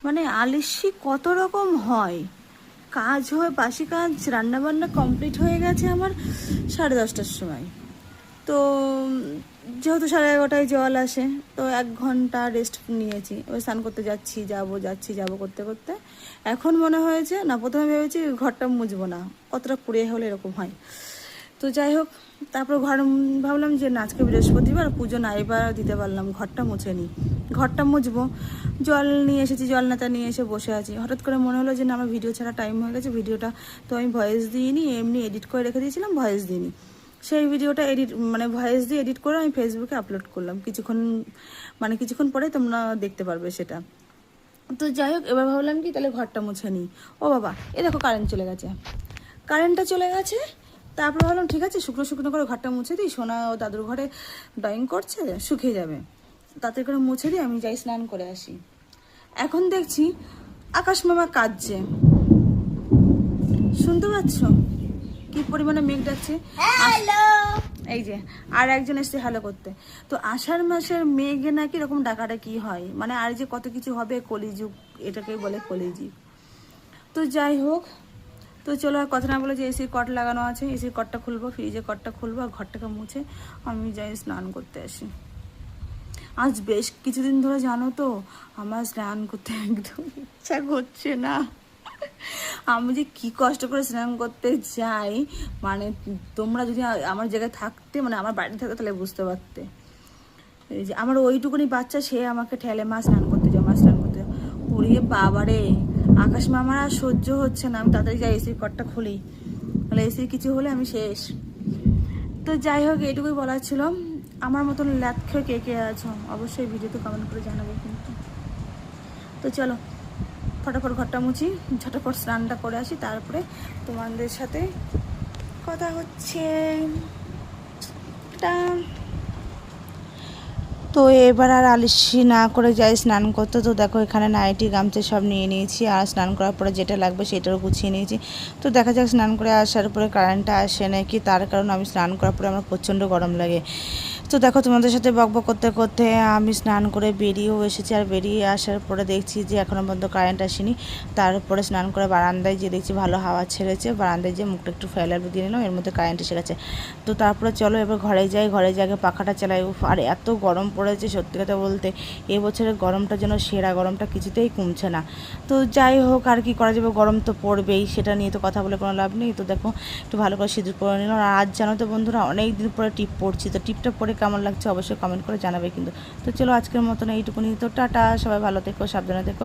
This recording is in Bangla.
মানে আলিস্যি কত রকম হয়, কাজ হয়, বাসি কাজ, রান্নাবান্না কমপ্লিট হয়ে গেছে আমার 10:30টার সময়। তো যেহেতু 11:30টায় জল আসে, তো 1 ঘন্টা রেস্ট নিয়েছি। ওই স্নান করতে যাচ্ছি করতে করতে এখন মনে হয়েছে না, প্রথমে ভেবেছি ঘরটা মুছবো না, কতটা কুড়িয়ে হলে এরকম হয়। তো যাই হোক, তারপর ভাবলাম যে না, আজকে বৃহস্পতিবার, পুজো না এবার দিতে পারলাম, ঘরটা মুছে নিই। ঘরটা মুছবো, জল নিয়ে এসেছি, জল নেতা নিয়ে এসে বসে আছি। হঠাৎ করে মনে হলো যে না, আমার ভিডিও ছাড়া টাইম হয়ে গেছে। ভিডিওটা তো আমি ভয়েস দিইনি, এমনি এডিট করে রেখে দিয়েছিলাম, ভয়েস দিইনি। সেই ভিডিওটা ভয়েস দিয়ে এডিট করে আমি ফেসবুকে আপলোড করলাম কিছুক্ষণ পরে তোমরা দেখতে পারবে সেটা। তো যাই হোক, এবার ভাবলাম কি তাহলে ঘরটা মুছে নিই। ও বাবা, এ দেখো কারেন্টটা চলে গেছে। তারপর ভাবলাম ঠিক আছে, শুকনো শুকনো করে ঘরটা মুছে দিই, সোনা ও দাদুর ঘরে ড্রয়িং করছে, শুকিয়ে যাবে, তাতে করে মুছে দিই, আমি যাই স্নান করে আসি। এখন দেখছি আকাশ মামা কাঁদছে, শুনতে পাচ্ছ কি পরিমাণে মেঘ ডাকছে। এই যে আর একজন এসছে হ্যালো করতে। তো আষাঢ় মাসের মেঘে নাকি এরকম ডাকাটা কি হয়, মানে আর যে কত কিছু হবে, কলিযুগ, এটাকে বলে কলিযুগ। তো যাই হোক, তো চলো আর কথা না বলে, যে এসির কট লাগানো আছে, এসির কটটা খুলবো, ফ্রিজের কটটা খুলবো, আর ঘরটাকে মুছে আমি যাই স্নান করতে আসি। আজ বেশ কিছুদিন ধরে জানো তো, আমার স্নান করতে একদম ইচ্ছা করছে না। আমি যে কি কষ্ট করে স্নান করতে যাই, মানে তোমরা যদি আমার জায়গায় থাকতে, মানে আমার বাড়িতে থাকতে, তাহলে বুঝতে পারতে। এই যে আমার ওইটুকুনি বাচ্চা, সে আমাকে ঠেলে, মা স্নান করতে যাও, মা স্নান করতে যাও। উড়িয়ে বাবারে, আকাশ মামার আর সহ্য হচ্ছে না, আমি তাড়াতাড়ি যাই এসির কটটা খুলি, তাহলে এসির কিছু হলে আমি শেষ। তো যাই হোক, এইটুকুই বলার ছিল। আমার মতন ল্যাদ খেয়ে কে কে আছো অবশ্যই ভিডিওতে কমেন্ট করে জানাবে কিন্তু। তো চলো ফটাফট ঘরটা মুছি, ঝটাফট স্নানটা করে আসি, তারপরে তোমাদের সাথে কথা হচ্ছে। টা তো এবার আর আলিস্যি না করে যাই স্নান করতে। তো দেখো এখানে নাইটি গামছা সব নিয়ে নিয়েছি, আর স্নান করার পরে যেটা লাগবে সেটাও গুছিয়ে নিয়েছি। তো দেখা যাক, স্নান করে আসার পরে কারেন্টটা আসে নাকি, তার কারণ আমি স্নান করার পরে আমার প্রচণ্ড গরম লাগে। তো দেখো তোমাদের সাথে বকবক করতে করতে আমি স্নান করে বেরিয়েও এসেছি, আর বেরিয়ে আসার পরে দেখছি যে এখনও পর্যন্ত কারেন্ট আসেনি। তারপরে স্নান করে বারান্দায় যে দেখছি ভালো হাওয়া ছেড়েছে, বারান্দায় যে মুখটা একটু ফেলার দিয়ে নিলাম, এর মধ্যে কারেন্ট এসে গেছে। তো তারপরে চলো এবার ঘরে যাই, ঘরে জায়গায় পাখাটা চালাই। আর এত গরম পড়েছে, সত্যি কথা বলতে এবছরের গরমটা যেন সেরা, গরমটা কিছুতেই কমছে না। তো যাই হোক, আর কি করা যাবে, গরম তো পড়বেই, সেটা নিয়ে তো কথা বলে কোনো লাভ নেই। তো দেখো একটু ভালো করে সিঁদুর পরে নিলাম। আর আজ জানো তো বন্ধুরা, অনেক দিন পরে টিপ পড়ছি, তো টিপটা পরে কেমন লাগছে অবশ্যই কমেন্ট করে জানাবে কিন্তু। তো চলো আজকের মতন এইটুকুনি, তো টাটা, সবাই ভালো থেকো, সাবধানে থেকো।